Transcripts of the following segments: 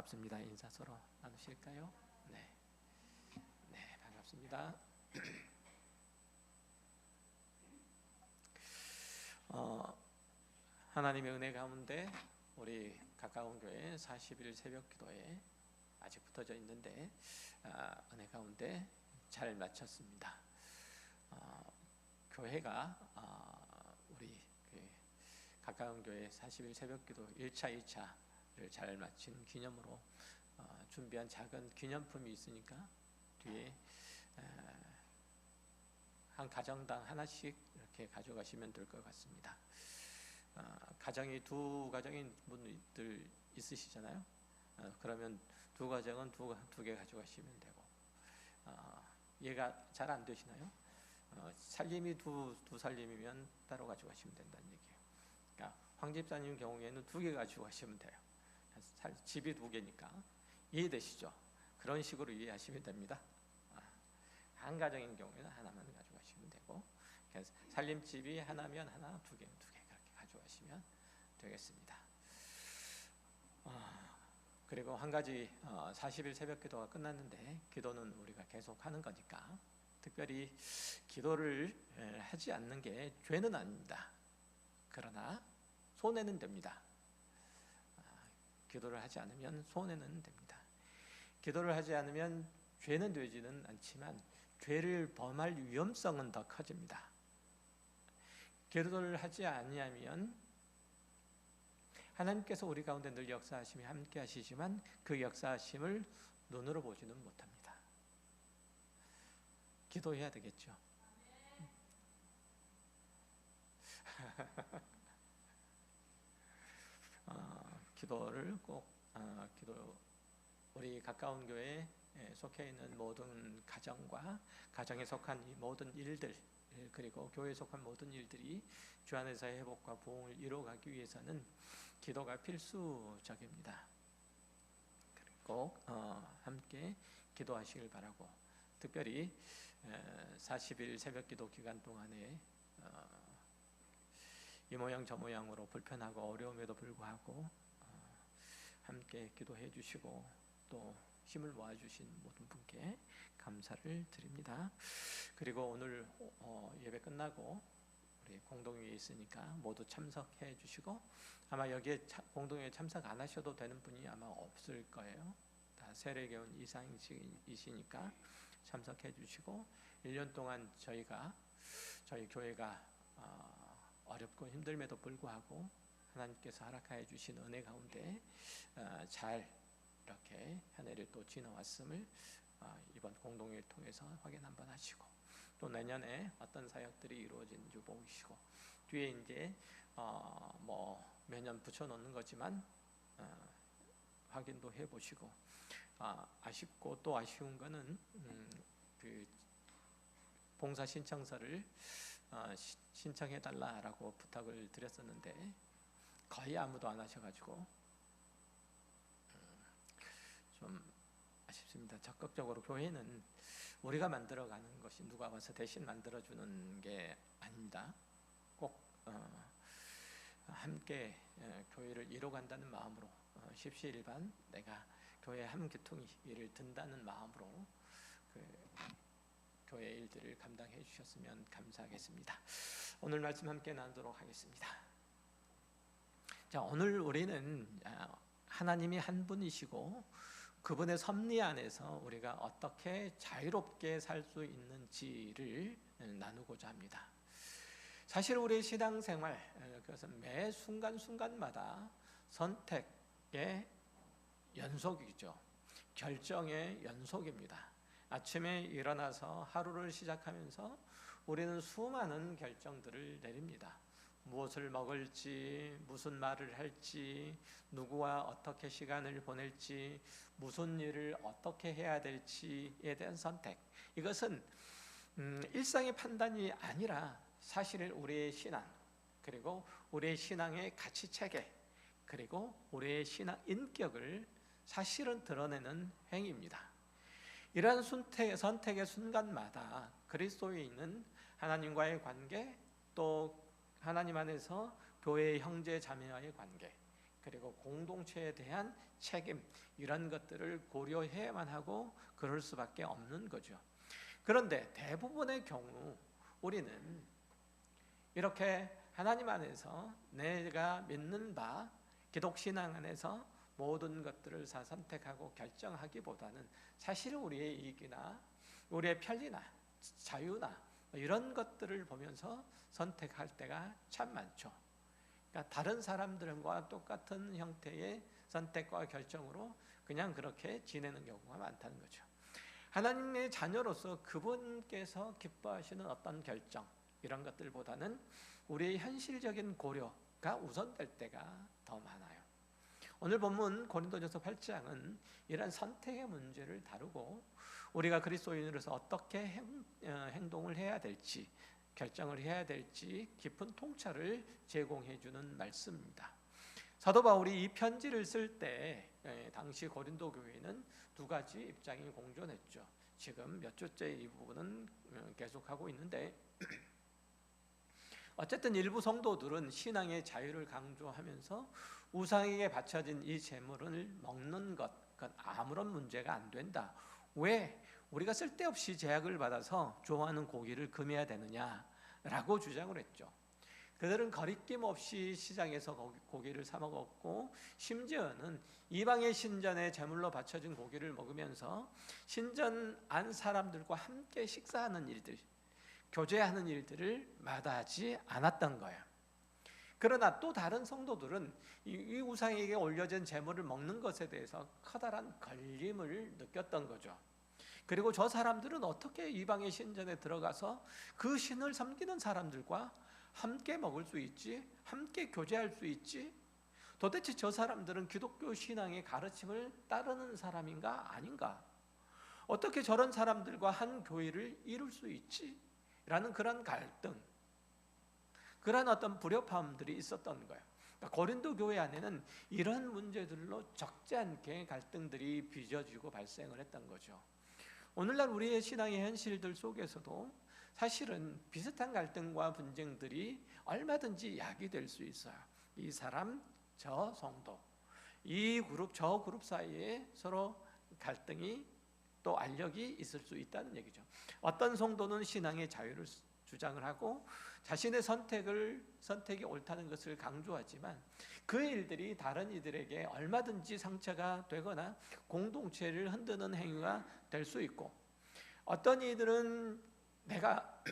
반갑습니다. 인사 서로 나누실까요? 네, 네, 반갑습니다. 하나님의 은혜 가운데 우리 가까운 교회 40일 새벽 기도에 아직 붙어져 있는데 은혜 가운데 잘 마쳤습니다. 교회가 우리 가까운 교회 40일 새벽 기도 1차, 2차를 잘 마친 기념으로 준비한 작은 기념품이 있으니까 뒤에 한 가정당 하나씩 이렇게 가져가시면 될 것 같습니다. 가정이 두 가정인 분들 있으시잖아요. 그러면 두 가정은 두 개 가져가시면 되고, 얘가 잘 안 되시나요? 살림이 두 살림이면 따로 가져가시면 된다는 얘기예요. 그러니까 황 집사님 경우에는 두 개 가져가시면 돼요. 집이 두 개니까. 이해되시죠? 그런 식으로 이해하시면 됩니다. 한 가정인 경우에는 하나만 가져가시면 되고, 그래서 살림집이 하나면 하나, 두 개 그렇게 가져가시면 되겠습니다. 그리고 한 가지 40일 새벽 기도가 끝났는데 기도는 우리가 계속 하는 거니까 특별히 기도를 하지 않는 게 죄는 아닙니다. 그러나 손해는 됩니다. 기도를 하지 않으면 손해는 됩니다. 기도를 하지 않으면 죄는 되지는 않지만 죄를 범할 위험성은 더 커집니다. 기도를 하지 아니하면 하나님께서 우리 가운데 늘 역사하심이 함께 하시지만 그 역사하심을 눈으로 보지는 못합니다. 기도해야 되겠죠. 기도를 꼭 우리 가까운 교회에 속해 있는 모든 가정과 가정에 속한 이 모든 일들, 그리고 교회에 속한 모든 일들이 주 안에서의 회복과 부흥을 이루어가기 위해서는 기도가 필수적입니다. 꼭 함께 기도하시길 바라고, 특별히 40일 새벽 기도 기간 동안에 이 모양 저 모양으로 불편하고 어려움에도 불구하고 함께 기도해 주시고 또 힘을 모아주신 모든 분께 감사를 드립니다. 그리고 오늘 예배 끝나고 우리 공동회에 있으니까 모두 참석해 주시고, 아마 여기에 공동회에 참석 안 하셔도 되는 분이 아마 없을 거예요. 다 세례교원 이상이시니까 참석해 주시고, 1년 동안 저희 교회가 어렵고 힘듦에도 불구하고 하나님께서 허락하여 주신 은혜 가운데 잘 이렇게 한 해를 또 지나왔음을 이번 공동회를 통해서 확인 한번 하시고, 또 내년에 어떤 사역들이 이루어지는지 보시고, 뒤에 이제 매년 붙여놓는 거지만 확인도 해보시고, 아쉽고 또 아쉬운 거는 그 봉사 신청서를 신청해달라라고 부탁을 드렸었는데 거의 아무도 안 하셔가지고 좀 아쉽습니다. 적극적으로 교회는 우리가 만들어가는 것이 누가 와서 대신 만들어주는 게 아닙니다. 꼭 함께 교회를 이뤄간다는 마음으로 십시일반 내가 교회 한 귀퉁이를 든다는 마음으로 교회 일들을 감당해 주셨으면 감사하겠습니다. 오늘 말씀 함께 나누도록 하겠습니다. 자, 오늘 우리는 하나님이 한 분이시고 그분의 섭리 안에서 우리가 어떻게 자유롭게 살 수 있는지를 나누고자 합니다. 사실 우리의 신앙생활, 그것은 매 순간순간마다 선택의 연속이죠. 결정의 연속입니다. 아침에 일어나서 하루를 시작하면서 우리는 수많은 결정들을 내립니다. 무엇을 먹을지, 무슨 말을 할지, 누구와 어떻게 시간을 보낼지, 무슨 일을 어떻게 해야 될지에 대한 선택. 이것은 일상의 판단이 아니라 사실 우리의 신앙, 그리고 우리의 신앙의 가치체계, 그리고 우리의 신앙 인격을 사실은 드러내는 행위입니다. 이러한 선택의 순간마다 그리스도에 있는 하나님과의 관계, 또 하나님 안에서 교회의 형제 자매와의 관계, 그리고 공동체에 대한 책임, 이런 것들을 고려해야만 하고 그럴 수밖에 없는 거죠. 그런데 대부분의 경우 우리는 이렇게 하나님 안에서 내가 믿는 바 기독신앙 안에서 모든 것들을 다 선택하고 결정하기보다는 사실 우리의 이익이나 우리의 편리나 자유나 이런 것들을 보면서 선택할 때가 참 많죠. 그러니까 다른 사람들과 똑같은 형태의 선택과 결정으로 그냥 그렇게 지내는 경우가 많다는 거죠. 하나님의 자녀로서 그분께서 기뻐하시는 어떤 결정, 이런 것들보다는 우리의 현실적인 고려가 우선될 때가 더 많아요. 오늘 본문 고린도전서 8장은 이런 선택의 문제를 다루고 우리가 그리스도인으로서 어떻게 행동을 해야 될지, 결정을 해야 될지 깊은 통찰을 제공해 주는 말씀입니다. 사도 바울이 이 편지를 쓸 때 당시 고린도 교회는 두 가지 입장이 공존했죠. 지금 몇 주째 이 부분은 계속하고 있는데 어쨌든 일부 성도들은 신앙의 자유를 강조하면서 우상에게 바쳐진 이 제물을 먹는 것, 그건 아무런 문제가 안 된다. 왜? 우리가 쓸데없이 제약을 받아서 좋아하는 고기를 금해야 되느냐라고 주장을 했죠. 그들은 거리낌 없이 시장에서 고기를 사 먹었고 심지어는 이방의 신전에 제물로 바쳐진 고기를 먹으면서 신전 안 사람들과 함께 식사하는 일들, 교제하는 일들을 마다하지 않았던 거예요. 그러나 또 다른 성도들은 이 우상에게 올려진 제물을 먹는 것에 대해서 커다란 걸림을 느꼈던 거죠. 그리고 저 사람들은 어떻게 이방의 신전에 들어가서 그 신을 섬기는 사람들과 함께 먹을 수 있지? 함께 교제할 수 있지? 도대체 저 사람들은 기독교 신앙의 가르침을 따르는 사람인가 아닌가? 어떻게 저런 사람들과 한 교회를 이룰 수 있지? 라는 그런 갈등, 그런 어떤 불협화음들이 있었던 거예요. 그러니까 고린도 교회 안에는 이런 문제들로 적지 않게 갈등들이 빚어지고 발생을 했던 거죠. 오늘날 우리의 신앙의 현실들 속에서도 사실은 비슷한 갈등과 분쟁들이 얼마든지 야기될 수 있어요. 이 사람, 저 성도, 이 그룹, 저 그룹 사이에 서로 갈등이 또 알력이 있을 수 있다는 얘기죠. 어떤 성도는 신앙의 자유를 주장을 하고 자신의 선택이 옳다는 것을 강조하지만 그 일들이 다른 이들에게 얼마든지 상처가 되거나 공동체를 흔드는 행위가 될 수 있고, 어떤 이들은 내가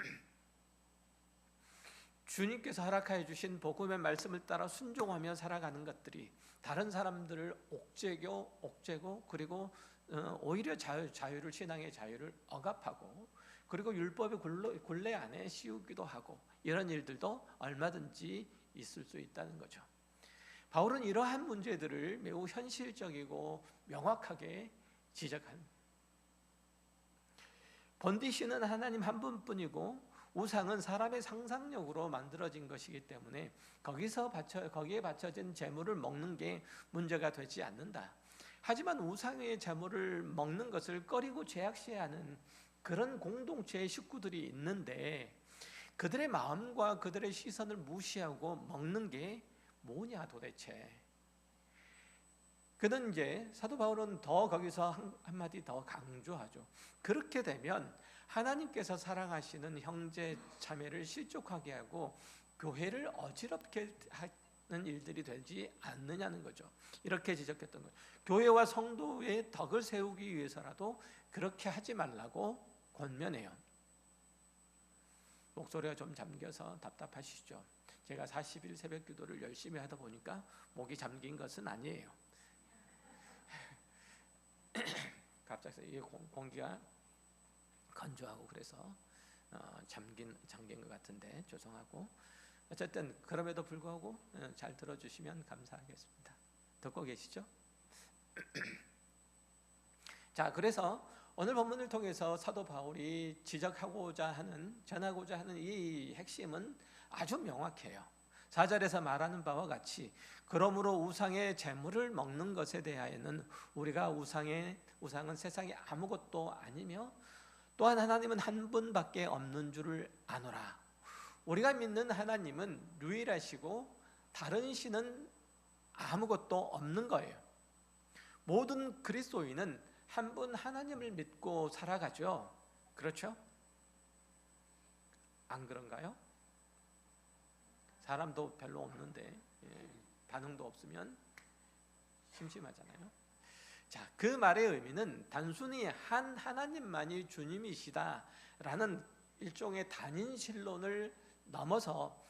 주님께서 허락하여 주신 복음의 말씀을 따라 순종하며 살아가는 것들이 다른 사람들을 옥죄고 그리고 오히려 자유를, 신앙의 자유를 억압하고 그리고 율법의 굴레 안에 씌우기도 하고, 이런 일들도 얼마든지 있을 수 있다는 거죠. 바울은 이러한 문제들을 매우 현실적이고 명확하게 지적한, 본디신은 하나님 한 분뿐이고 우상은 사람의 상상력으로 만들어진 것이기 때문에 거기에 바쳐진 제물을 먹는 게 문제가 되지 않는다. 하지만 우상의 제물을 먹는 것을 꺼리고 제약시하는 그런 공동체의 식구들이 있는데 그들의 마음과 그들의 시선을 무시하고 먹는 게 뭐냐 도대체. 그는 이제 사도 바울은 더 거기서 한마디 더 강조하죠. 그렇게 되면 하나님께서 사랑하시는 형제 자매를 실족하게 하고 교회를 어지럽게 하는 일들이 되지 않느냐는 거죠. 이렇게 지적했던 거죠. 교회와 성도의 덕을 세우기 위해서라도 그렇게 하지 말라고 권면해요. 목소리가 좀 잠겨서 답답하시죠? 제가 40일 새벽 기도를 열심히 하다 보니까 목이 잠긴 것은 아니에요. 갑자기 이 공기가 건조하고 그래서 잠긴 것 같은데 죄송하고, 어쨌든 그럼에도 불구하고 잘 들어주시면 감사하겠습니다. 듣고 계시죠? 자, 그래서 오늘 본문을 통해서 사도 바울이 전하고자 하는 이 핵심은 아주 명확해요. 4절에서 말하는 바와 같이 그러므로 우상의 제물을 먹는 것에 대하여는 우리가 우상은 세상에 아무것도 아니며 또한 하나님은 한 분밖에 없는 줄을 아노라. 우리가 믿는 하나님은 유일하시고 다른 신은 아무것도 없는 거예요. 모든 그리스도인은 한 분 하나님을 믿고 살아가죠. 그렇죠? 안 그런가요? 사람도 별로 없는데 반응도 없으면 심심하잖아요. 자, 그 말의 의미는 단순히 한 하나님만이 주님이시다라는 일종의 단인신론을 넘어서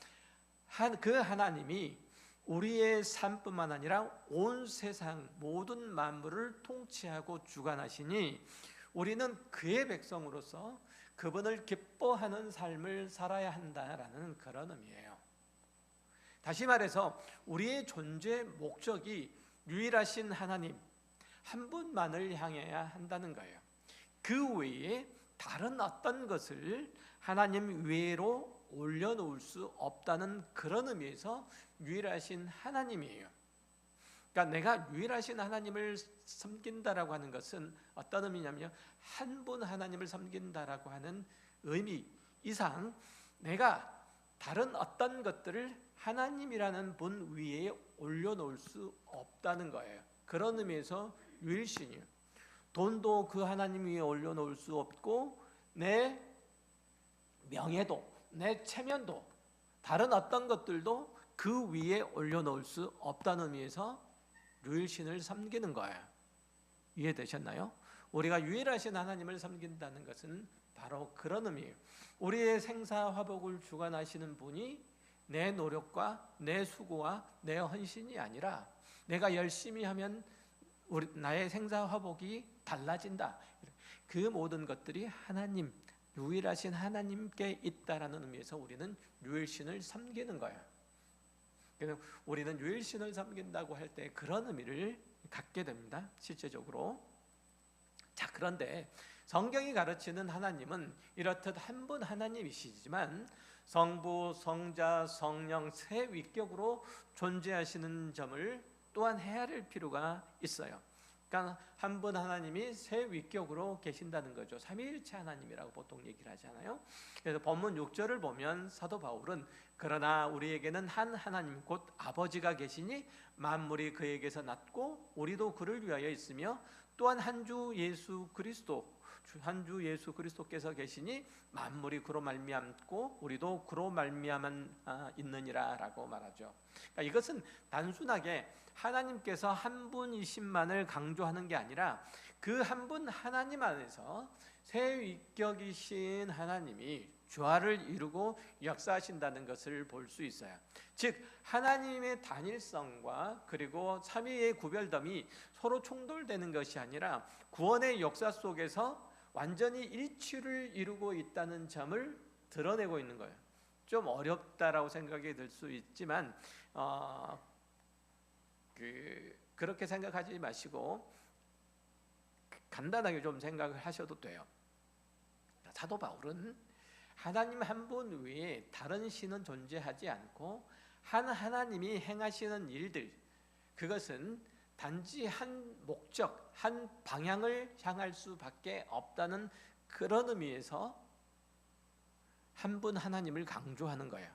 그 하나님이 우리의 삶뿐만 아니라 온 세상 모든 만물을 통치하고 주관하시니 우리는 그의 백성으로서 그분을 기뻐하는 삶을 살아야 한다라는 그런 의미예요. 다시 말해서 우리의 존재 목적이 유일하신 하나님 한 분만을 향해야 한다는 거예요. 그 외에 다른 어떤 것을 하나님 외로 올려놓을 수 없다는 그런 의미에서 유일하신 하나님이에요. 그러니까 내가 유일하신 하나님을 섬긴다라고 하는 것은 어떤 의미냐면요, 한 분 하나님을 섬긴다라고 하는 의미 이상 내가 다른 어떤 것들을 하나님이라는 분 위에 올려놓을 수 없다는 거예요. 그런 의미에서 유일신이에요. 돈도 그 하나님 위에 올려놓을 수 없고 내 명예도 내 체면도 다른 어떤 것들도 그 위에 올려놓을 수 없다는 의미에서 유일신을 섬기는 거예요. 이해되셨나요? 우리가 유일하신 하나님을 섬긴다는 것은 바로 그런 의미예요. 우리의 생사화복을 주관하시는 분이 내 노력과 내 수고와 내 헌신이 아니라 내가 열심히 하면 나의 생사화복이 달라진다. 그 모든 것들이 하나님, 유일하신 하나님께 있다라는 의미에서 우리는 유일신을 섬기는 거예요. 그래서 우리는 유일신을 섬긴다고 할 때 그런 의미를 갖게 됩니다. 실제적으로. 자, 그런데 성경이 가르치는 하나님은 이렇듯 한 분 하나님이시지만 성부, 성자, 성령 세 위격으로 존재하시는 점을 또한 헤아릴 필요가 있어요. 그러니까 한 분 하나님이 세 위격으로 계신다는 거죠. 삼위일체 하나님이라고 보통 얘기를 하잖아요. 그래서 본문 6절을 보면 사도 바울은 그러나 우리에게는 한 하나님 곧 아버지가 계시니 만물이 그에게서 났고 우리도 그를 위하여 있으며 또한 한 주 예수 그리스도께서 계시니 만물이 그로 말미암고 우리도 그로 말미암아 있느니라라고 말하죠. 그러니까 이것은 단순하게 하나님께서 한 분이신만을 강조하는 게 아니라 그 한 분 하나님 안에서 세 위격이신 하나님이 조화를 이루고 역사하신다는 것을 볼 수 있어요. 즉 하나님의 단일성과 그리고 삼위의 구별됨이 서로 충돌되는 것이 아니라 구원의 역사 속에서 완전히 일치를 이루고 있다는 점을 드러내고 있는 거예요. 좀 어렵다라고 생각이 들 수 있지만 그렇게 생각하지 마시고 간단하게 좀 생각을 하셔도 돼요. 사도 바울은 하나님 한 분 외에 다른 신은 존재하지 않고 한 하나님이 행하시는 일들, 그것은 단지 한 목적, 한 방향을 향할 수밖에 없다는 그런 의미에서 한 분 하나님을 강조하는 거예요.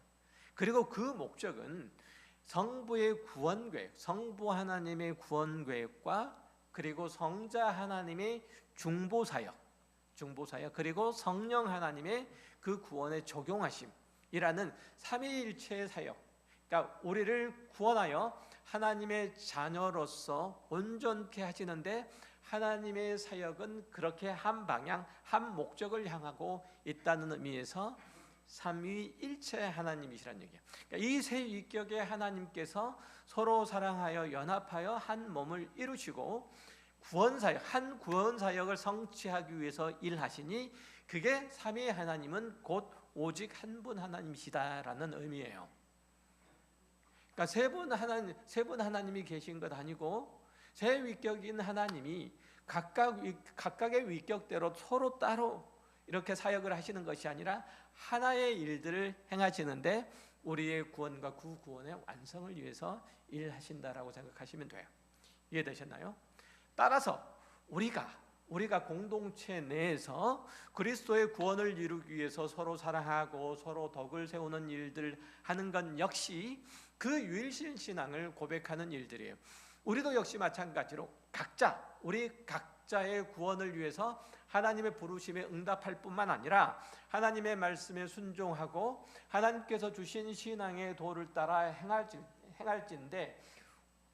그리고 그 목적은 성부의 구원 계획, 성부 하나님의 구원 계획과 그리고 성자 하나님의 중보 사역 그리고 성령 하나님의 그 구원에 적용하심이라는 삼위일체의 사역, 그러니까 우리를 구원하여 하나님의 자녀로서 온전케 하시는데 하나님의 사역은 그렇게 한 방향, 한 목적을 향하고 있다는 의미에서 삼위일체 하나님이시라는 얘기예요. 그러니까 이 세 위격의 하나님께서 서로 사랑하여 연합하여 한 몸을 이루시고 구원사역, 한 구원사역을 성취하기 위해서 일하시니 그게 삼위 하나님은 곧 오직 한 분 하나님이시다라는 의미예요. 그러니까 세 분 하나님이 계신 것 아니고 세 위격인 하나님이 각각의 위격대로 서로 따로 이렇게 사역을 하시는 것이 아니라 하나의 일들을 행하시는데 우리의 구원과 그 구원의 완성을 위해서 일하신다라고 생각하시면 돼요. 이해되셨나요? 따라서 우리가 공동체 내에서 그리스도의 구원을 이루기 위해서 서로 사랑하고 서로 덕을 세우는 일들 하는 건 역시 그 유일신 신앙을 고백하는 일들이에요. 우리도 역시 마찬가지로 우리 각자의 구원을 위해서 하나님의 부르심에 응답할 뿐만 아니라 하나님의 말씀에 순종하고 하나님께서 주신 신앙의 도를 따라 행할진데,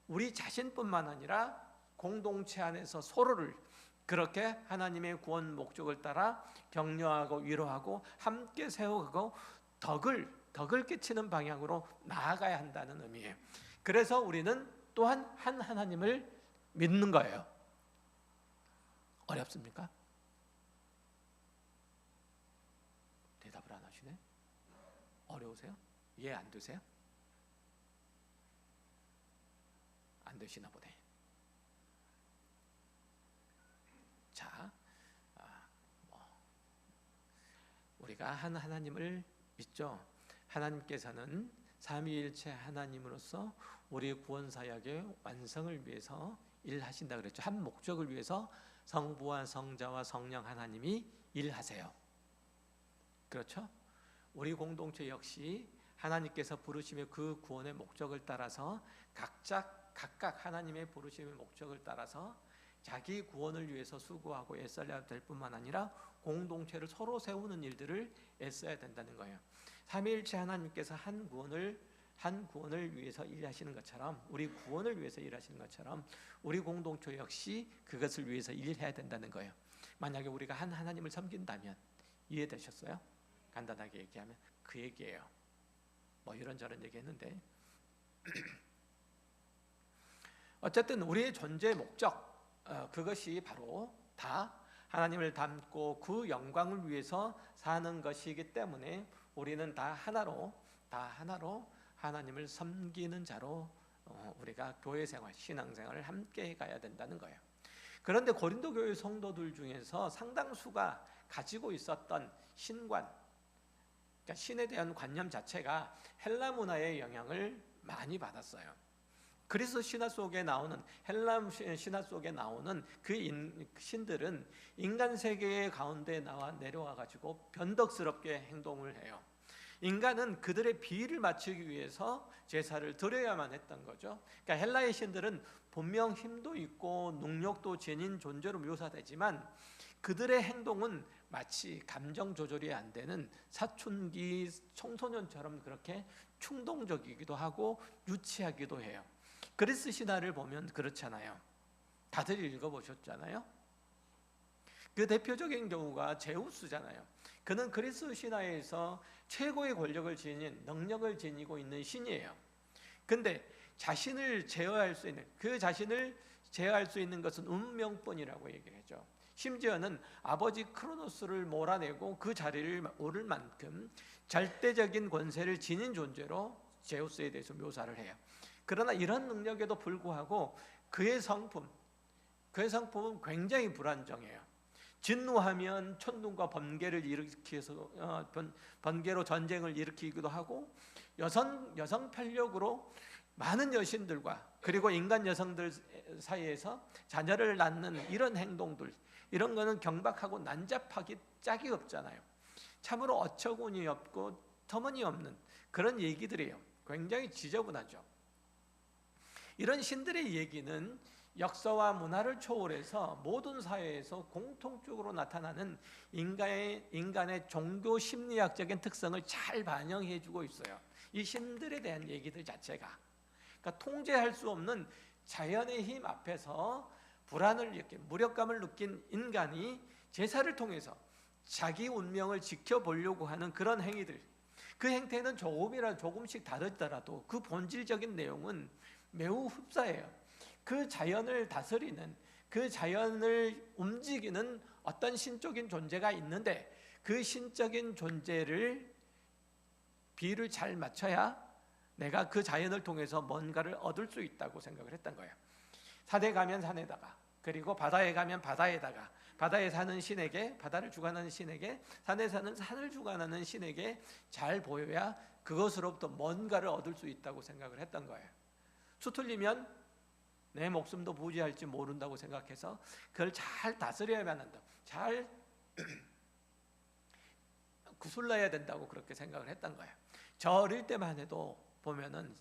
우리 자신뿐만 아니라 공동체 안에서 서로를 그렇게 하나님의 구원 목적을 따라 격려하고 위로하고 함께 세워가고 덕을 끼치는 방향으로 나아가야 한다는 의미예요. 그래서 우리는 또한 한 하나님을 믿는 거예요. 어렵습니까? 대답을 안 하시네. 어려우세요? 이해 안 되세요? 안 되시나 보네. 자, 우리가 한 하나님을 믿죠. 하나님께서는 삼위일체 하나님으로서 우리 구원 사역의 완성을 위해서 일하신다 그랬죠. 한 목적을 위해서 성부와 성자와 성령 하나님이 일하세요. 그렇죠? 우리 공동체 역시 하나님께서 부르심의 그 구원의 목적을 따라서 각각 하나님의 부르심의 목적을 따라서 자기 구원을 위해서 수고하고 애써야 될 뿐만 아니라 공동체를 서로 세우는 일들을 애써야 된다는 거예요. 삼위일체 하나님께서 한 구원을 위해서 일하시는 것처럼, 우리 구원을 위해서 일하시는 것처럼 우리 공동체 역시 그것을 위해서 일해야 된다는 거예요. 만약에 우리가 한 하나님을 섬긴다면, 이해되셨어요? 간단하게 얘기하면 그 얘기예요. 뭐 이런저런 얘기했는데 어쨌든 우리의 존재 목적, 그것이 바로 다 하나님을 닮고 그 영광을 위해서 사는 것이기 때문에 우리는 다 하나로 하나님을 섬기는 자로 우리가 교회생활, 신앙생활을 함께 가야 된다는 거예요. 그런데 고린도 교회 성도들 중에서 상당수가 가지고 있었던 신관, 그러니까 신에 대한 관념 자체가 헬라 문화의 영향을 많이 받았어요. 그리스 신화 속에 나오는, 헬라 신화 속에 나오는 그 신들은 인간 세계 가운데 내려와 가지고 변덕스럽게 행동을 해요. 인간은 그들의 비위를 맞추기 위해서 제사를 드려야만 했던 거죠. 그러니까 헬라의 신들은 분명 힘도 있고 능력도 지닌 존재로 묘사되지만 그들의 행동은 마치 감정 조절이 안 되는 사춘기 청소년처럼 그렇게 충동적이기도 하고 유치하기도 해요. 그리스 신화를 보면 그렇잖아요. 다들 읽어보셨잖아요. 그 대표적인 경우가 제우스잖아요. 그는 그리스 신화에서 최고의 권력을 지닌, 능력을 지니고 있는 신이에요. 근데 자신을 제어할 수 있는 것은 운명뿐이라고 얘기를 하죠. 심지어는 아버지 크로노스를 몰아내고 그 자리를 오를 만큼 절대적인 권세를 지닌 존재로 제우스에 대해서 묘사를 해요. 그러나 이런 능력에도 불구하고 그의 성품은 굉장히 불안정해요. 진노하면 천둥과 번개를 일으켜서 번개로 전쟁을 일으키기도 하고, 여성 편력으로 많은 여신들과 그리고 인간 여성들 사이에서 자녀를 낳는 이런 행동들, 이런 거는 경박하고 난잡하기 짝이 없잖아요. 참으로 어처구니 없고 터무니없는 그런 얘기들이에요. 굉장히 지저분하죠. 이런 신들의 얘기는 역사와 문화를 초월해서 모든 사회에서 공통적으로 나타나는 인간의 종교 심리학적인 특성을 잘 반영해주고 있어요. 이 신들에 대한 얘기들 자체가, 그러니까 통제할 수 없는 자연의 힘 앞에서 불안을 느낀, 무력감을 느낀 인간이 제사를 통해서 자기 운명을 지켜보려고 하는 그런 행위들, 그 행태는 조금씩 다르더라도 그 본질적인 내용은 매우 흡사해요. 그 자연을 다스리는, 그 자연을 움직이는 어떤 신적인 존재가 있는데, 그 신적인 존재를 비율을 잘 맞춰야 내가 그 자연을 통해서 뭔가를 얻을 수 있다고 생각을 했던 거예요. 산에 가면 산에다가, 그리고 바다에 가면 바다에다가, 바다에 사는 신에게, 바다를 주관하는 신에게, 산에 사는 산을 주관하는 신에게 잘 보여야 그것으로부터 뭔가를 얻을 수 있다고 생각을 했던 거예요. 수틀리면 내 목숨도 부지할지 모른다고 생각해서 그걸 잘 다스려야만 한다, 잘 구슬러야 된다고 그렇게 생각을 했던 거예요. 저 어릴 때만 해도 보면은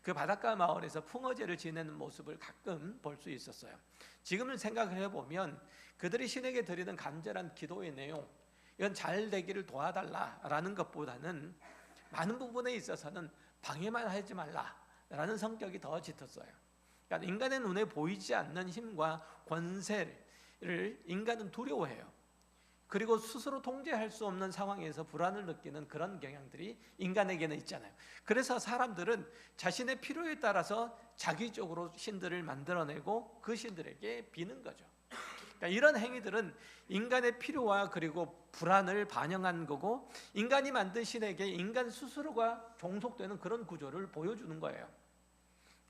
그 바닷가 마을에서 풍어제를 지내는 모습을 가끔 볼 수 있었어요. 지금을 생각해 보면 그들이 신에게 드리는 간절한 기도의 내용, 이건 잘 되기를 도와달라라는 것보다는 많은 부분에 있어서는 방해만 하지 말라라는 성격이 더 짙었어요. 그러니까 인간의 눈에 보이지 않는 힘과 권세를 인간은 두려워해요. 그리고 스스로 통제할 수 없는 상황에서 불안을 느끼는 그런 경향들이 인간에게는 있잖아요. 그래서 사람들은 자신의 필요에 따라서 자기적으로 신들을 만들어내고 그 신들에게 비는 거죠. 그러니까 이런 행위들은 인간의 필요와 그리고 불안을 반영한 거고, 인간이 만든 신에게 인간 스스로가 종속되는 그런 구조를 보여주는 거예요.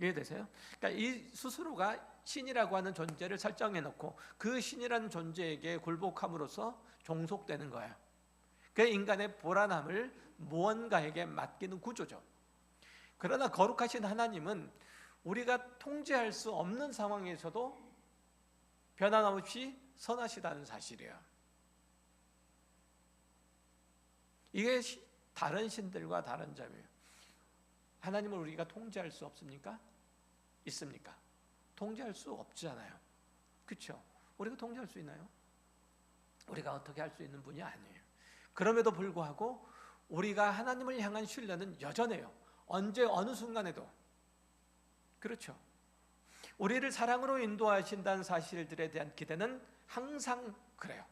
이해되세요? 그러니까 이 스스로가 신이라고 하는 존재를 설정해 놓고 그 신이라는 존재에게 굴복함으로써 종속되는 거예요. 그 인간의 불안함을 무언가에게 맡기는 구조죠. 그러나 거룩하신 하나님은 우리가 통제할 수 없는 상황에서도 변함없이 선하시다는 사실이에요. 이게 다른 신들과 다른 점이에요. 하나님을 우리가 통제할 수 없습니까? 있습니까? 통제할 수 없잖아요. 그렇죠? 우리가 통제할 수 있나요? 우리가 어떻게 할 수 있는 분이 아니에요. 그럼에도 불구하고 우리가 하나님을 향한 신뢰는 여전해요. 언제 어느 순간에도. 그렇죠? 우리를 사랑으로 인도하신다는 사실들에 대한 기대는 항상 그래요.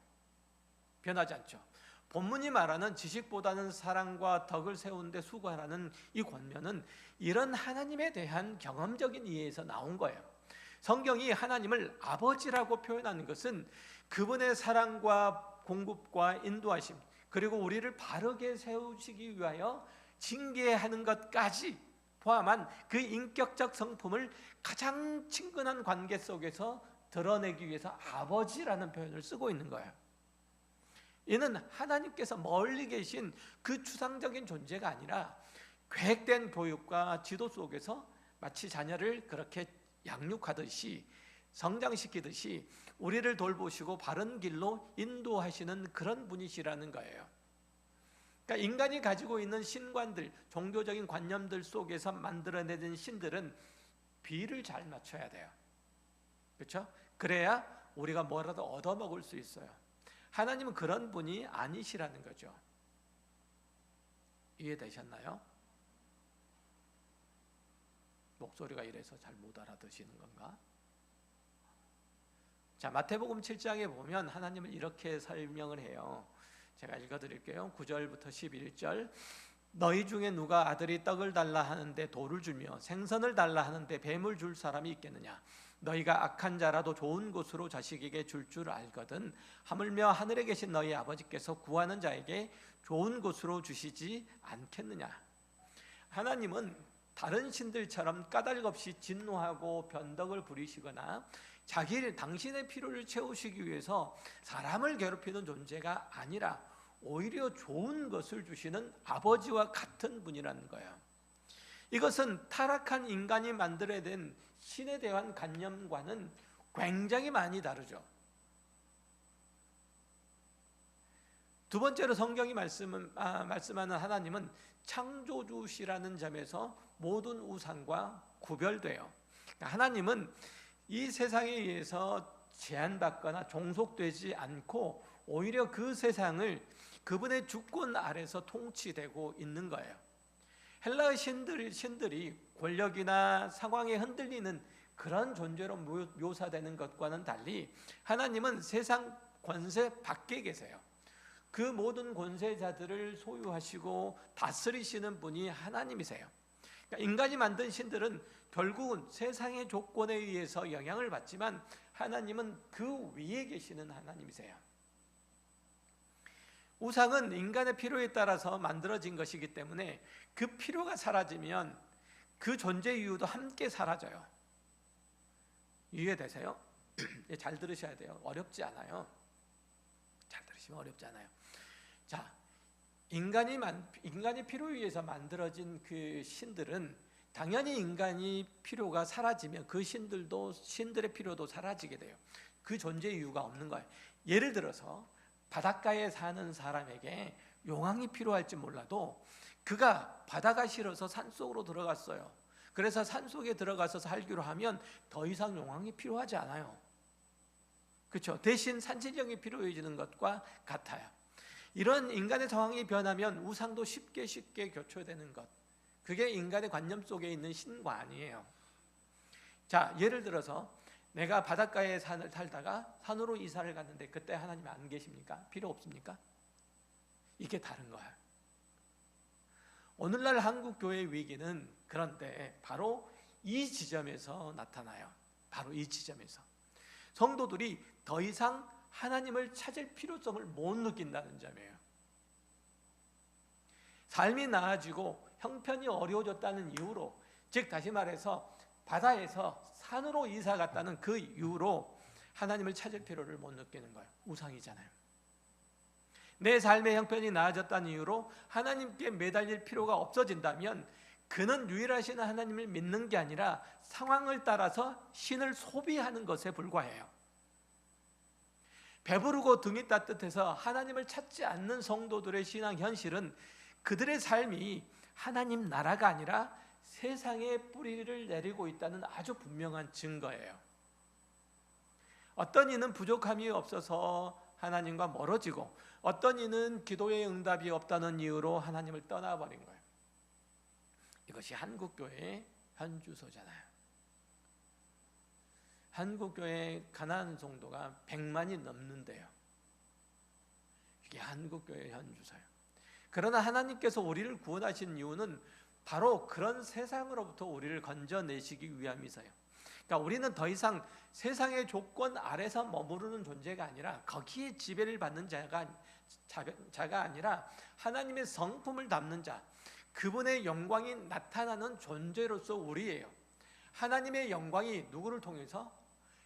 변하지 않죠. 본문이 말하는 지식보다는 사랑과 덕을 세우는 데 수고하라는 이 권면은 이런 하나님에 대한 경험적인 이해에서 나온 거예요. 성경이 하나님을 아버지라고 표현하는 것은 그분의 사랑과 공급과 인도하심, 그리고 우리를 바르게 세우시기 위하여 징계하는 것까지 포함한 그 인격적 성품을 가장 친근한 관계 속에서 드러내기 위해서 아버지라는 표현을 쓰고 있는 거예요. 이는 하나님께서 멀리 계신 그 추상적인 존재가 아니라 계획된 교육과 지도 속에서 마치 자녀를 그렇게 양육하듯이, 성장시키듯이 우리를 돌보시고 바른 길로 인도하시는 그런 분이시라는 거예요. 그러니까 인간이 가지고 있는 신관들, 종교적인 관념들 속에서 만들어내는 신들은 비를 잘 맞춰야 돼요. 그렇죠? 그래야 우리가 뭐라도 얻어먹을 수 있어요. 하나님은 그런 분이 아니시라는 거죠. 이해되셨나요? 목소리가 이래서 잘 못 알아듣시는 건가? 자, 마태복음 7장에 보면 하나님은 이렇게 설명을 해요. 제가 읽어드릴게요. 9절부터 11절. 너희 중에 누가 아들이 떡을 달라 하는데 돌을 주며 생선을 달라 하는데 뱀을 줄 사람이 있겠느냐? 너희가 악한 자라도 좋은 곳으로 자식에게 줄 줄 알거든 하물며 하늘에 계신 너희 아버지께서 구하는 자에게 좋은 곳으로 주시지 않겠느냐? 하나님은 다른 신들처럼 까닭없이 진노하고 변덕을 부리시거나 당신의 필요를 채우시기 위해서 사람을 괴롭히는 존재가 아니라 오히려 좋은 것을 주시는 아버지와 같은 분이라는 거예요. 이것은 타락한 인간이 만들어낸 신에 대한 관념과는 굉장히 많이 다르죠. 두 번째로 성경이 말씀하는 하나님은 창조주시라는 점에서 모든 우상과 구별돼요. 하나님은 이 세상에 의해서 제한받거나 종속되지 않고 오히려 그 세상을 그분의 주권 아래서 통치되고 있는 거예요. 헬라의 신들이 권력이나 상황에 흔들리는 그런 존재로 묘사되는 것과는 달리 하나님은 세상 권세 밖에 계세요. 그 모든 권세자들을 소유하시고 다스리시는 분이 하나님이세요. 그러니까 인간이 만든 신들은 결국은 세상의 조건에 의해서 영향을 받지만 하나님은 그 위에 계시는 하나님이세요. 우상은 인간의 필요에 따라서 만들어진 것이기 때문에 그 필요가 사라지면 그 존재 이유도 함께 사라져요. 이해되세요? 잘 들으셔야 돼요. 어렵지 않아요. 잘 들으시면 어렵지 않아요. 자, 인간이 필요에 의해서 만들어진 그 신들은 당연히 인간이 필요가 사라지면 그 신들의 필요도 사라지게 돼요. 그 존재 이유가 없는 거예요. 예를 들어서 바닷가에 사는 사람에게 용왕이 필요할지 몰라도 그가 바다가 싫어서 산속으로 들어갔어요. 그래서 산속에 들어가서 살기로 하면 더 이상 용왕이 필요하지 않아요. 그렇죠? 대신 산신령이 필요해지는 것과 같아요. 이런 인간의 상황이 변하면 우상도 쉽게 교초되는 것, 그게 인간의 관념 속에 있는 신관이에요. 자, 예를 들어서 내가 바닷가에 산을 살다가 산으로 이사를 갔는데 그때 하나님 안 계십니까? 필요 없습니까? 이게 다른 거예요. 오늘날 한국 교회의 위기는 그런데 바로 이 지점에서 나타나요. 바로 이 지점에서 성도들이 더 이상 하나님을 찾을 필요성을 못 느낀다는 점이에요. 삶이 나아지고 형편이 어려워졌다는 이유로, 즉 다시 말해서 바다에서 산으로 이사 갔다는 그 이유로 하나님을 찾을 필요를 못 느끼는 거예요. 우상이잖아요. 내 삶의 형편이 나아졌다는 이유로 하나님께 매달릴 필요가 없어진다면 그는 유일하신 하나님을 믿는 게 아니라 상황을 따라서 신을 소비하는 것에 불과해요. 배부르고 등이 따뜻해서 하나님을 찾지 않는 성도들의 신앙 현실은 그들의 삶이 하나님 나라가 아니라 세상에 뿌리를 내리고 있다는 아주 분명한 증거예요. 어떤 이는 부족함이 없어서 하나님과 멀어지고, 어떤 이는 기도의 응답이 없다는 이유로 하나님을 떠나버린 거예요. 이것이 한국교회의 현주소잖아요. 한국교회 가난한 성도가 100만이 넘는데요. 이게 한국교회의 현주소예요. 그러나 하나님께서 우리를 구원하신 이유는 바로 그런 세상으로부터 우리를 건져내시기 위함이서요. 그러니까 우리는 더 이상 세상의 조건 아래서 머무르는 존재가 아니라, 거기에 지배를 받는 자가 아니라 하나님의 성품을 담는 자, 그분의 영광이 나타나는 존재로서 우리예요. 하나님의 영광이 누구를 통해서?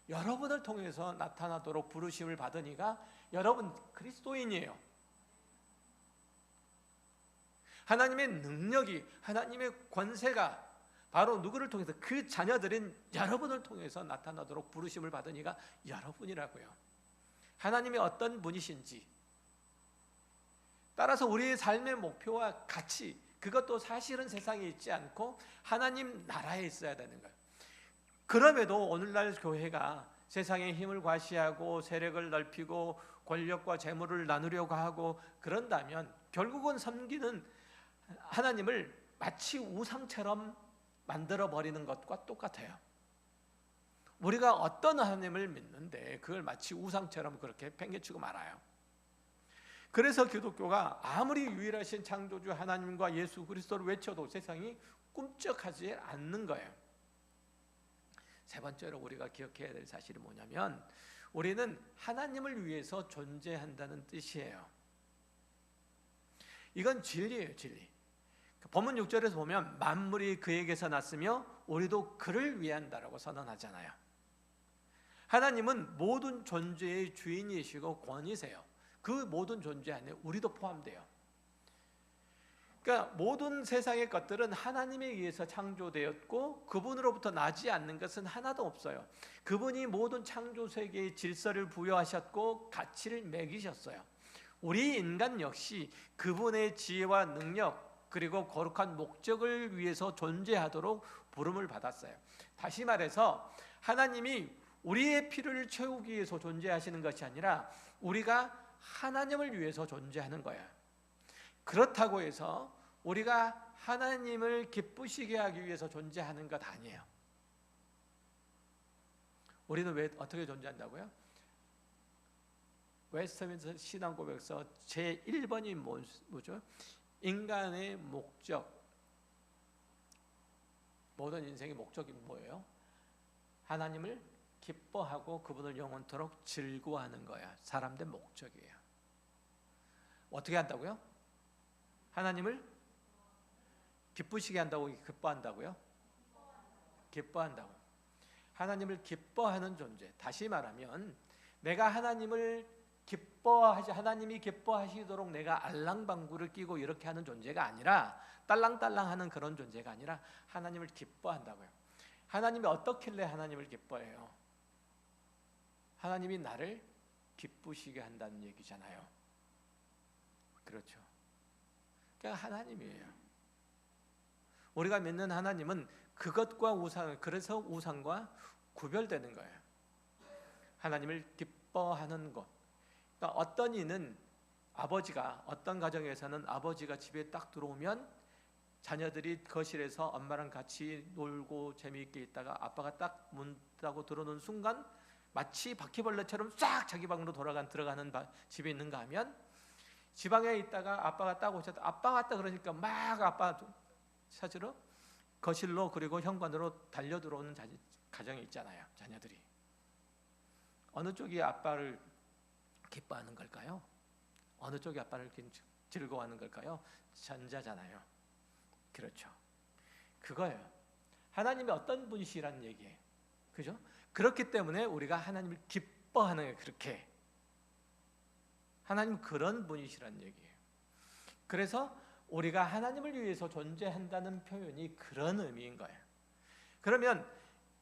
여러분을 통해서 나타나도록 부르심을 받으니까 여러분 그리스도인이에요. 하나님의 능력이, 하나님의 권세가 바로 누구를 통해서? 그 자녀들인 여러분을 통해서 나타나도록 부르심을 받으니까 여러분이라고요. 하나님이 어떤 분이신지, 따라서 우리의 삶의 목표와 가치, 그것도 사실은 세상에 있지 않고 하나님 나라에 있어야 되는 거예요. 그럼에도 오늘날 교회가 세상의 힘을 과시하고 세력을 넓히고 권력과 재물을 나누려고 하고 그런다면 결국은 섬기는 하나님을 마치 우상처럼 만들어버리는 것과 똑같아요. 우리가 어떤 하나님을 믿는데 그걸 마치 우상처럼 그렇게 팽개치고 말아요. 그래서 기독교가 아무리 유일하신 창조주 하나님과 예수 그리스도를 외쳐도 세상이 꿈쩍하지 않는 거예요. 세 번째로 우리가 기억해야 될 사실이 뭐냐면, 우리는 하나님을 위해서 존재한다는 뜻이에요. 이건 진리예요, 진리. 본문 6절에서 보면 만물이 그에게서 났으며 우리도 그를 위한다라고 선언하잖아요. 하나님은 모든 존재의 주인이시고 권위세요. 그 모든 존재 안에 우리도 포함돼요. 그러니까 모든 세상의 것들은 하나님에 의해서 창조되었고 그분으로부터 나지 않는 것은 하나도 없어요. 그분이 모든 창조 세계의 질서를 부여하셨고 가치를 매기셨어요. 우리 인간 역시 그분의 지혜와 능력 그리고 거룩한 목적을 위해서 존재하도록 부름을 받았어요. 다시 말해서 하나님이 우리의 필요를 채우기 위해서 존재하시는 것이 아니라 우리가 하나님을 위해서 존재하는 거예요. 그렇다고 해서 우리가 하나님을 기쁘시게 하기 위해서 존재하는 것 아니에요. 우리는 왜 어떻게 존재한다고요? 웨스트민스터 신앙고백서 제1번이 뭐죠? 인간의 목적, 모든 인생의 목적이 뭐예요? 하나님을 기뻐하고 그분을 영원토록 즐거워하는 거야. 사람된 목적이에요. 어떻게 한다고요? 하나님을 기쁘시게 한다고, 기뻐한다고요? 기뻐한다고. 하나님을 기뻐하는 존재. 다시 말하면 내가 하나님이 기뻐하시도록 내가 알랑방구를 끼고 이렇게 하는 존재가 아니라, 딸랑딸랑하는 그런 존재가 아니라 하나님을 기뻐한다고요. 하나님이 어떻길래 하나님을 기뻐해요? 하나님이 나를 기쁘시게 한다는 얘기잖아요. 그렇죠. 그냥 하나님이에요. 우리가 믿는 하나님은 그것과 그래서 우상과 구별되는 거예요. 하나님을 기뻐하는 것. 그러니까 어떤 이는 어떤 가정에서는 아버지가 집에 딱 들어오면 자녀들이 거실에서 엄마랑 같이 놀고 재미있게 있다가 아빠가 딱 문 닫고 들어오는 순간 마치 바퀴벌레처럼 싹 자기 방으로 들어가는 집에 있는가 하면, 지방에 있다가 아빠가 딱 오셨다, 아빠 왔다 그러니까 막 아빠 찾으러 거실로 그리고 현관으로 달려 들어오는 가정이 있잖아요. 자녀들이 어느 쪽이 아빠를 기뻐하는 걸까요? 어느 쪽이 아빠를 즐거워하는 걸까요? 전자잖아요. 그렇죠. 그거예요. 하나님이 어떤 분이시라는 얘기예요. 그죠? 그렇기 때문에 우리가 하나님을 기뻐하는 게, 그렇게 하나님 그런 분이시라는 얘기예요. 그래서 우리가 하나님을 위해서 존재한다는 표현이 그런 의미인 거예요. 그러면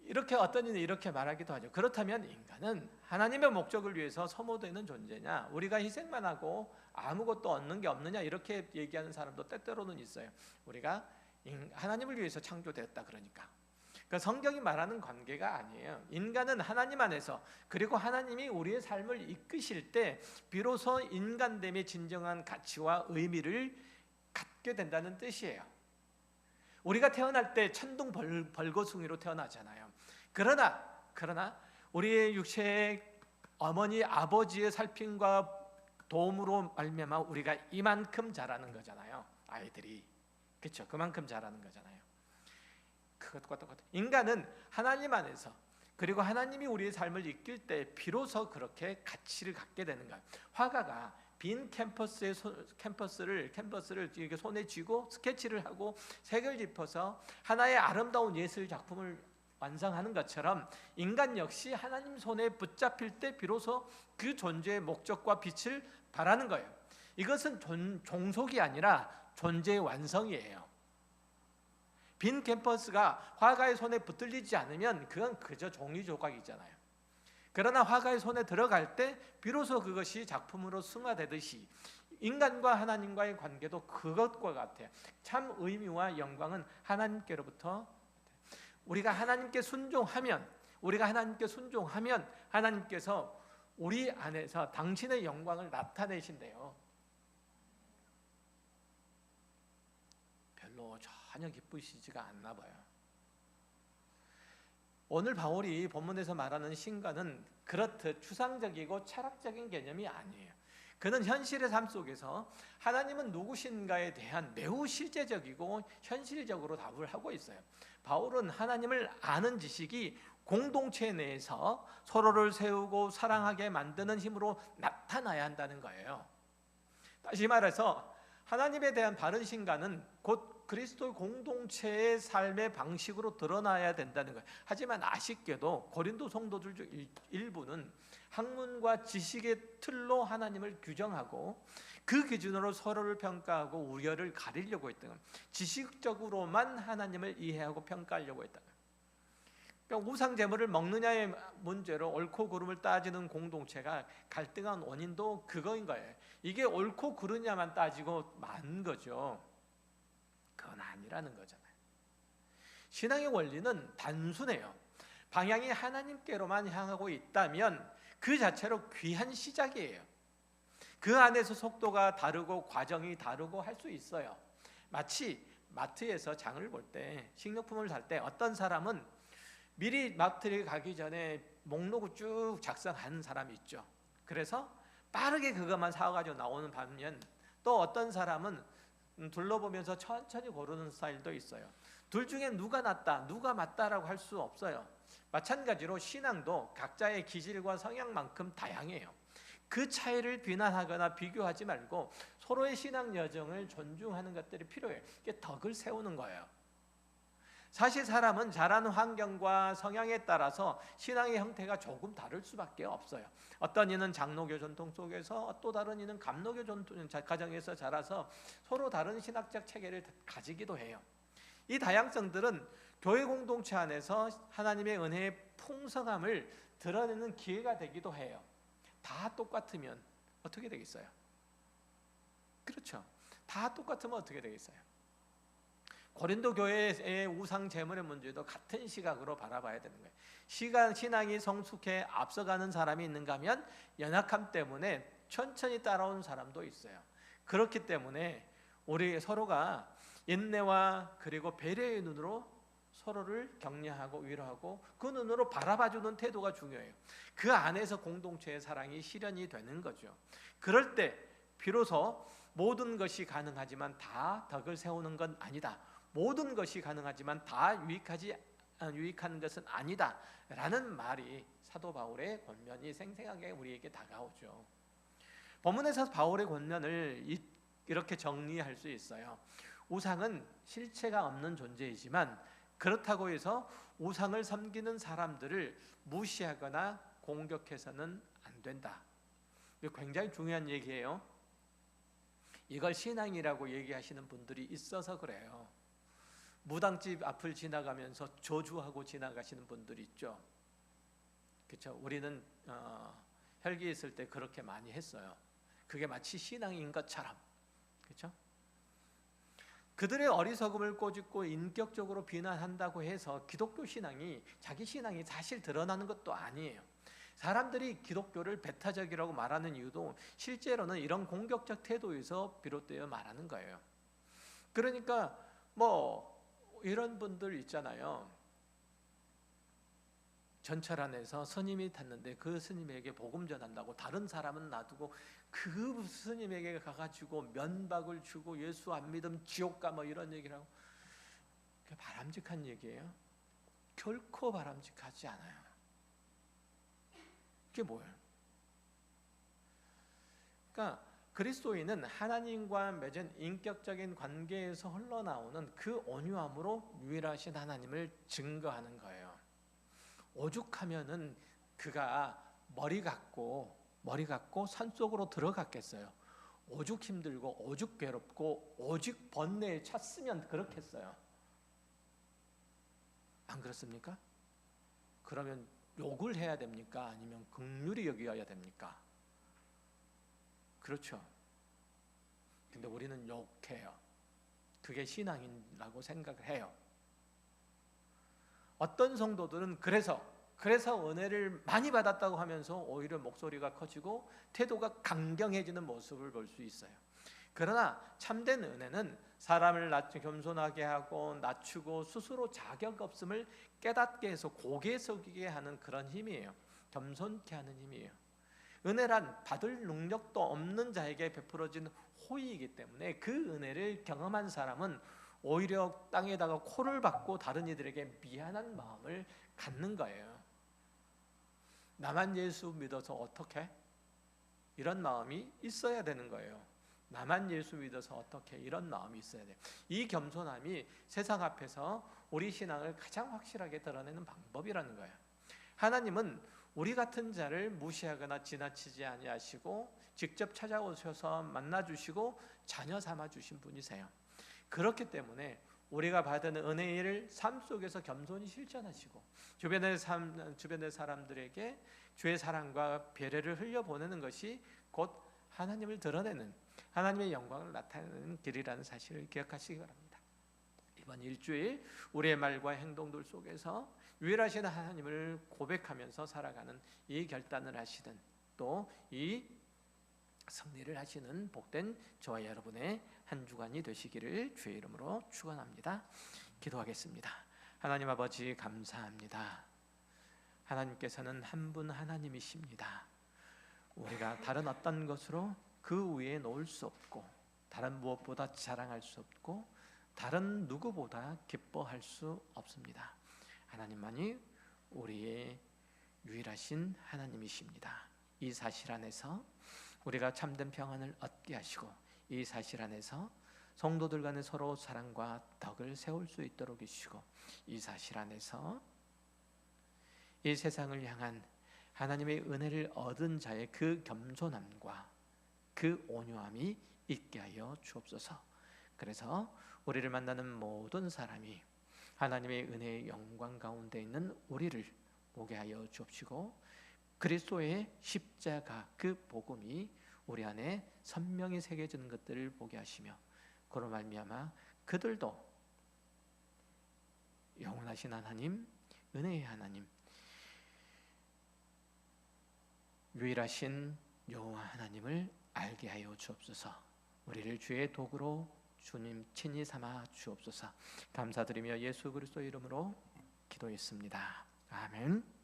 이렇게 어떤 이는 이렇게 말하기도 하죠. 그렇다면 인간은 하나님의 목적을 위해서 소모되는 존재냐, 우리가 희생만 하고 아무것도 얻는 게 없느냐, 이렇게 얘기하는 사람도 때때로는 있어요. 우리가 하나님을 위해서 창조되었다 그러니까. 그러니까 성경이 말하는 관계가 아니에요. 인간은 하나님 안에서, 그리고 하나님이 우리의 삶을 이끄실 때 비로소 인간됨의 진정한 가치와 의미를 갖게 된다는 뜻이에요. 우리가 태어날 때 천둥 벌거숭이로 태어나잖아요. 그러나 우리의 육체의 어머니 아버지의 살핌과 도움으로 말미암아 우리가 이만큼 자라는 거잖아요. 아이들이, 그렇죠? 그만큼 자라는 거잖아요. 그것과 똑같아요. 인간은 하나님 안에서, 그리고 하나님이 우리의 삶을 이끌 때 비로소 그렇게 가치를 갖게 되는 거예요. 화가가 빈 캔버스를 이렇게 손에 쥐고 스케치를 하고 색을 짚어서 하나의 아름다운 예술 작품을 완성하는 것처럼, 인간 역시 하나님 손에 붙잡힐 때 비로소 그 존재의 목적과 빛을 발하는 거예요. 이것은 종속이 아니라 존재의 완성이에요. 빈 캔버스가 화가의 손에 붙들리지 않으면 그건 그저 종이 조각이잖아요. 그러나 화가의 손에 들어갈 때 비로소 그것이 작품으로 승화되듯이 인간과 하나님과의 관계도 그것과 같아요. 참 의미와 영광은 하나님께로부터, 우리가 하나님께 순종하면 하나님께서 우리 안에서 당신의 영광을 나타내신대요. 별로 전혀 기쁘시지가 않나 봐요. 오늘 바울이 본문에서 말하는 신과는 그렇듯 추상적이고 철학적인 개념이 아니에요. 그는 현실의 삶 속에서 하나님은 누구신가에 대한 매우 실제적이고 현실적으로 답을 하고 있어요. 바울은 하나님을 아는 지식이 공동체 내에서 서로를 세우고 사랑하게 만드는 힘으로 나타나야 한다는 거예요. 다시 말해서 하나님에 대한 바른 신가는 곧 그리스도의 공동체의 삶의 방식으로 드러나야 된다는 거예요. 하지만 아쉽게도 고린도 성도들 중 일부는 학문과 지식의 틀로 하나님을 규정하고 그 기준으로 서로를 평가하고 우열을 가리려고 했던 겁니다. 지식적으로만 하나님을 이해하고 평가하려고 했다. 그러니까 우상 제물을 먹느냐의 문제로 옳고 그름을 따지는 공동체가 갈등한 원인도 그거인 거예요. 이게 옳고 그르냐만 따지고 만 거죠. 그건 아니라는 거잖아요. 신앙의 원리는 단순해요. 방향이 하나님께로만 향하고 있다면 그 자체로 귀한 시작이에요. 그 안에서 속도가 다르고 과정이 다르고 할 수 있어요. 마치 마트에서 장을 볼 때, 식료품을 살 때 어떤 사람은 미리 마트를 가기 전에 목록을 쭉 작성하는 사람이 있죠. 그래서 빠르게 그것만 사가지고 나오는 반면, 또 어떤 사람은 둘러보면서 천천히 고르는 스타일도 있어요. 둘 중에 누가 낫다, 누가 맞다라고 할 수 없어요. 마찬가지로 신앙도 각자의 기질과 성향만큼 다양해요. 그 차이를 비난하거나 비교하지 말고 서로의 신앙 여정을 존중하는 것들이 필요해요. 이게 덕을 세우는 거예요. 사실 사람은 자라는 환경과 성향에 따라서 신앙의 형태가 조금 다를 수밖에 없어요. 어떤 이는 장로교 전통 속에서, 또 다른 이는 감로교 전통 가정에서 자라서 서로 다른 신학적 체계를 가지기도 해요. 이 다양성들은 교회 공동체 안에서 하나님의 은혜의 풍성함을 드러내는 기회가 되기도 해요. 다 똑같으면 어떻게 되겠어요? 그렇죠. 다 똑같으면 어떻게 되겠어요? 고린도 교회의 우상 제물의 문제도 같은 시각으로 바라봐야 되는 거예요. 신앙이 성숙해 앞서가는 사람이 있는가 하면 연약함 때문에 천천히 따라온 사람도 있어요. 그렇기 때문에 우리 서로가 인내와 그리고 배려의 눈으로 서로를 격려하고 위로하고 그 눈으로 바라봐주는 태도가 중요해요. 그 안에서 공동체의 사랑이 실현이 되는 거죠. 그럴 때 비로소 모든 것이 가능하지만 다 덕을 세우는 건 아니다. 모든 것이 가능하지만 다 유익한 것은 아니다 라는 말이 사도 바울의 권면이 생생하게 우리에게 다가오죠. 본문에서 바울의 권면을 이렇게 정리할 수 있어요. 우상은 실체가 없는 존재이지만 그렇다고 해서 우상을 섬기는 사람들을 무시하거나 공격해서는 안 된다. 이거 굉장히 중요한 얘기예요. 이걸 신앙이라고 얘기하시는 분들이 있어서 그래요. 무당집 앞을 지나가면서 저주하고 지나가시는 분들이 있죠. 그렇죠? 우리는 혈기에 있을 때 그렇게 많이 했어요. 그게 마치 신앙인 것처럼. 그렇죠? 그들의 어리석음을 꼬집고 인격적으로 비난한다고 해서 기독교 신앙이 자기 신앙이 사실 드러나는 것도 아니에요. 사람들이 기독교를 배타적이라고 말하는 이유도 실제로는 이런 공격적 태도에서 비롯되어 말하는 거예요. 그러니까 이런 분들 있잖아요. 전철 안에서 스님이 탔는데 그 스님에게 복음 전한다고 다른 사람은 놔두고 그 스님에게 가가지고 면박을 주고 예수 안 믿으면 지옥 가 이런 얘기를 하고, 그게 바람직한 얘기예요? 결코 바람직하지 않아요. 그게 뭐예요? 그러니까 그리스도인은 하나님과 맺은 인격적인 관계에서 흘러나오는 그 온유함으로 유일하신 하나님을 증거하는 거예요. 오죽하면은 그가 머리 갖고 산속으로 들어갔겠어요. 오죽 힘들고 오죽 괴롭고 오죽 번뇌에 찼으면 그렇겠어요. 안 그렇습니까? 그러면 욕을 해야 됩니까? 아니면 긍휼히 여겨야 됩니까? 그렇죠. 근데 우리는 욕해요. 그게 신앙이라고 생각을 해요. 어떤 성도들은 그래서 은혜를 많이 받았다고 하면서 오히려 목소리가 커지고 태도가 강경해지는 모습을 볼 수 있어요. 그러나 참된 은혜는 사람을 겸손하게 하고 낮추고 스스로 자격 없음을 깨닫게 해서 고개 숙이게 하는 그런 힘이에요. 겸손케 하는 힘이에요. 은혜란 받을 능력도 없는 자에게 베풀어진 호의이기 때문에 그 은혜를 경험한 사람은 오히려 땅에다가 코를 박고 다른 이들에게 미안한 마음을 갖는 거예요. 나만 예수 믿어서 어떻게? 이런 마음이 있어야 되는 거예요. 나만 예수 믿어서 어떻게? 이런 마음이 있어야 돼요. 이 겸손함이 세상 앞에서 우리 신앙을 가장 확실하게 드러내는 방법이라는 거예요. 하나님은 우리 같은 자를 무시하거나 지나치지 아니하시고 직접 찾아오셔서 만나주시고 자녀 삼아주신 분이세요. 그렇기 때문에 우리가 받은 은혜를 삶 속에서 겸손히 실천하시고 주변의 사람들에게 주의 사랑과 배려를 흘려보내는 것이 곧 하나님을 드러내는, 하나님의 영광을 나타내는 길이라는 사실을 기억하시기 바랍니다. 이번 일주일 우리의 말과 행동들 속에서 유일하신 하나님을 고백하면서 살아가는 이 결단을 하시든 또 이 승리를 하시는 복된 저와 여러분의 한 주간이 되시기를 주의 이름으로 축원합니다. 기도하겠습니다. 하나님 아버지 감사합니다. 하나님께서는 한 분 하나님이십니다. 우리가 다른 어떤 것으로 그 위에 놓을 수 없고 다른 무엇보다 자랑할 수 없고 다른 누구보다 기뻐할 수 없습니다. 하나님만이 우리의 유일하신 하나님이십니다. 이 사실 안에서 우리가 참된 평안을 얻게 하시고 이 사실 안에서 성도들 간의 서로 사랑과 덕을 세울 수 있도록 해주시고 이 사실 안에서 이 세상을 향한 하나님의 은혜를 얻은 자의 그 겸손함과 그 온유함이 있게 하여 주옵소서. 그래서 우리를 만나는 모든 사람이 하나님의 은혜의 영광 가운데 있는 우리를 보게 하여 주옵시고 그리스도의 십자가 그 복음이 우리 안에 선명히 새겨지는 것들을 보게 하시며 그로 말미암아 그들도 영원하신 하나님, 은혜의 하나님, 유일하신 여호와 하나님을 알게 하여 주옵소서. 우리를 주의 도구로 주님 친히 삼아 주옵소서. 감사드리며 예수 그리스도 이름으로 기도했습니다. 아멘.